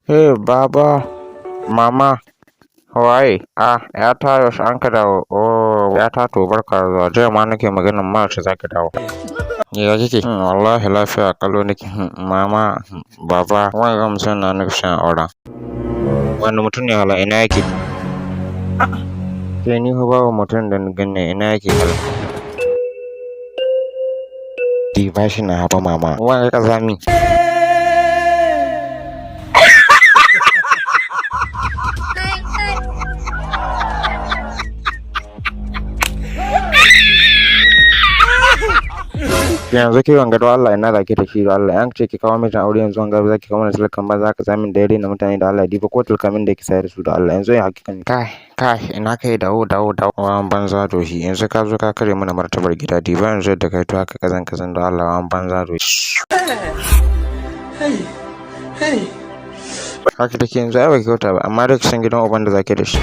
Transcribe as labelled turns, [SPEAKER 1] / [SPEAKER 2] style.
[SPEAKER 1] Hey baba, mama, waye? ‘Yata yaushe an ka dawo? Oh, ‘yata to barka da zuwa. Jiya ma nake maganin ma yaushe za ki dawo. Ya kike? Wallahi lafiya ƙalau nake. Mama, baba, wanga mutum na nake son aura. Wani mutum ne hala ina yake? Ke ni fa babu mutum da na gani ina yake hala. Diba shi na haɓa mama. Wanga ƙazami. Yanzu ke wanga don Allah ina zaki tafi da Allah yan ce ki kawo mijin aure yanzu wanga zaki kawo mana talakan ba za ka zamin da na mutane da Allah diba ko talkamin da yake sayar da su da Allah yanzu ya hakikan kai ina kai dawo wan banza to shi yanzu ka zo ka kare mana martabar gida diba yanzu da kai to haka kazan da Allah wan banza to shi haka take yanzu ai ba kyauta ba amma duk san gidan uban da zaki da shi